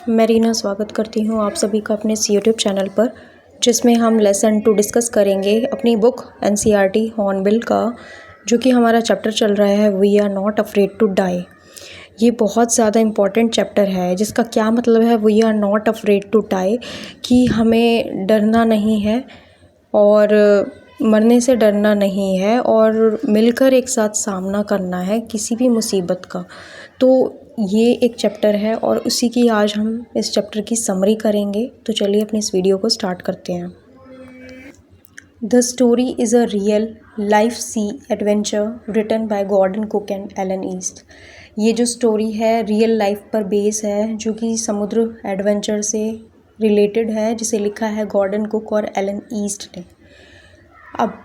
मैं रीना स्वागत करती हूँ आप सभी का अपने इस यूट्यूब चैनल पर, जिसमें हम लेसन 2 डिस्कस करेंगे अपनी बुक एनसीईआरटी हॉर्नबिल का, जो कि हमारा चैप्टर चल रहा है we are not afraid to die. ये बहुत ज़्यादा इम्पॉर्टेंट चैप्टर है, जिसका क्या मतलब है we are not afraid to die, कि हमें डरना नहीं है और मरने से डरना नहीं है और मिलकर एक साथ सामना करना है किसी भी मुसीबत का। तो ये एक चैप्टर है और उसी की आज हम इस चैप्टर की समरी करेंगे। तो चलिए अपनी इस वीडियो को स्टार्ट करते हैं। The story is a real life sea adventure written by Gordon Cook and Alan East. ये जो स्टोरी है रियल लाइफ पर बेस है, जो कि समुद्र एडवेंचर से रिलेटेड है, जिसे लिखा है गॉर्डन कुक और एलन ईस्ट ने। अब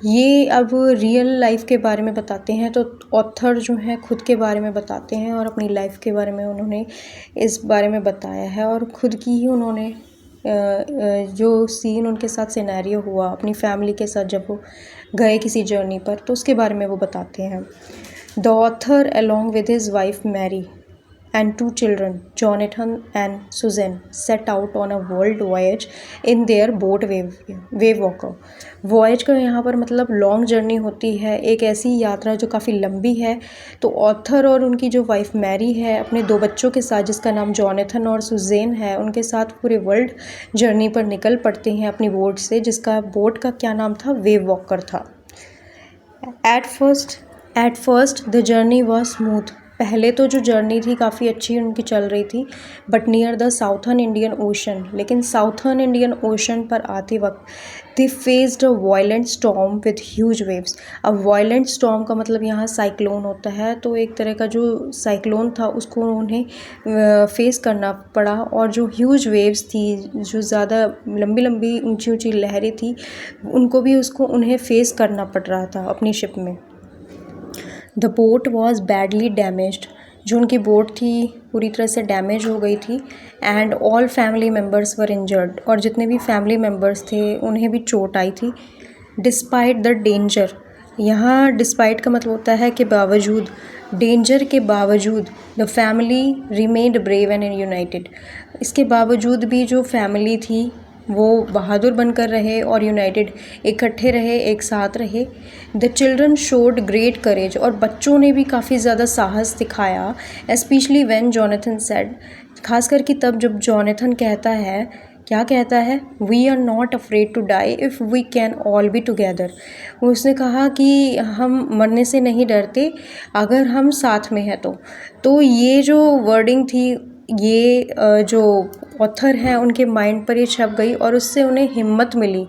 रियल लाइफ के बारे में बताते हैं, तो ऑथर जो है खुद के बारे में बताते हैं और अपनी लाइफ के बारे में उन्होंने इस बारे में बताया है और ख़ुद की ही उन्होंने जो सीन उनके साथ सिनेरियो हुआ अपनी फैमिली के साथ जब वो गए किसी जर्नी पर, तो उसके बारे में वो बताते हैं। The author along with his wife Mary and 2 children, Jonathan and Susan, set out on a world voyage in their boat Wavewalker। Voyage का यहाँ पर मतलब लॉन्ग जर्नी होती है, एक ऐसी यात्रा जो काफ़ी लंबी है। तो ऑथर और उनकी जो वाइफ मैरी है अपने 2 बच्चों के साथ, जिसका नाम जॉनथन और सुजेन है, उनके साथ पूरे वर्ल्ड जर्नी पर निकल पड़ते हैं अपनी बोट से, जिसका बोट का क्या नाम था, वेव वॉकर था। At first the journey was smooth. पहले तो जो जर्नी थी काफ़ी अच्छी उनकी चल रही थी, but near the southern Indian ocean, लेकिन साउथर्न इंडियन ओशन पर आते वक्त दे faced a violent storm with huge waves. अब वायलेंट स्टॉर्म का मतलब यहाँ साइक्लोन होता है, तो एक तरह का जो साइक्लोन था उसको उन्हें फेस करना पड़ा, और जो ह्यूज वेव्स थी, जो ज़्यादा लंबी लंबी ऊंची ऊंची लहरें थी, उनको भी उन्हें फेस करना पड़ रहा था अपनी शिप में। The boat was badly damaged. जो उनकी बोट थी पूरी तरह से डैमेज हो गई थी। And all family members were injured. और जितने भी फैमिली मेम्बर्स थे उन्हें भी चोट आई थी। डिस्पाइट द डेंजर, यहाँ डिस्पाइट का मतलब होता है कि बावजूद, डेंजर के बावजूद the family remained brave and United. इसके बावजूद भी जो फैमिली थी वो बहादुर बनकर रहे और यूनाइटेड, इकट्ठे रहे, एक साथ रहे। The children showed great courage, और बच्चों ने भी काफ़ी ज़्यादा साहस दिखाया। एस्पेशली व्हेन जॉनथन सेड, खास करके तब जब जॉनथन कहता है, क्या कहता है, we are not afraid to die if we can all be together. उसने कहा कि हम मरने से नहीं डरते अगर हम साथ में हैं तो ये जो वर्डिंग थी, ये जो ऑथर हैं उनके माइंड पर ये छप गई और उससे उन्हें हिम्मत मिली।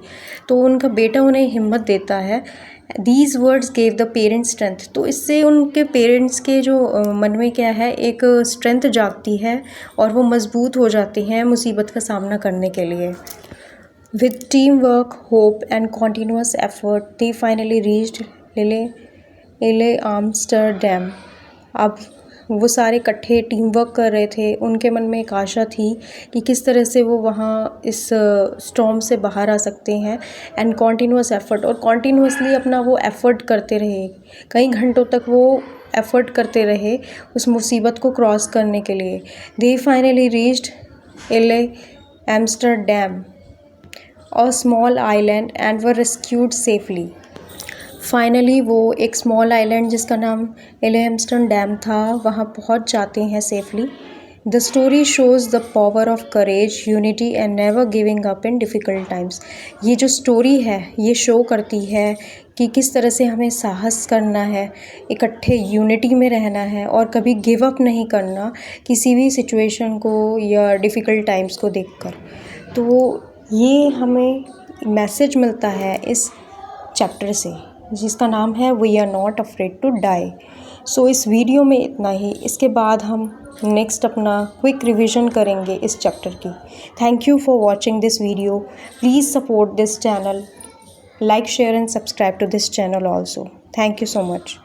तो उनका बेटा उन्हें हिम्मत देता है। These words gave the parents strength, तो इससे उनके पेरेंट्स के जो मन में क्या है, एक स्ट्रेंथ जागती है और वो मजबूत हो जाते हैं मुसीबत का सामना करने के लिए। With team work, hope and continuous effort they finally reached एले आम्स्टरडैम। अब वो सारे इकट्ठे टीम वर्क कर रहे थे, उनके मन में एक आशा थी कि किस तरह से वो वहाँ इस स्टॉर्म से बाहर आ सकते हैं। एंड कॉन्टीन्यूस एफ़र्ट, और कॉन्टीन्यूसली अपना वो एफ़र्ट करते रहे, कई घंटों तक वो एफ़र्ट करते रहे उस मुसीबत को क्रॉस करने के लिए। दे फाइनली रीच्ड एले Amsterdam, a small island, and were rescued safely. Finally वो एक स्मॉल आइलैंड जिसका नाम एलेहमस्टन डैम था, वहाँ पहुँच जाते हैं safely. The story shows the power of courage, unity and never giving up in difficult times. ये जो स्टोरी है ये शो करती है कि किस तरह से हमें साहस करना है, इकट्ठे यूनिटी में रहना है और कभी गिव अप नहीं करना किसी भी सिचुएशन को या डिफ़िकल्ट टाइम्स को देखकर। तो ये हमें मैसेज मिलता है इस चैप्टर से, जिसका नाम है we are not afraid to die. So इस वीडियो में इतना ही। इसके बाद हम नेक्स्ट अपना क्विक रिवीजन करेंगे इस चैप्टर की। Thank you for watching this video. Please support this channel, like, share and subscribe to this channel also. Thank you so much.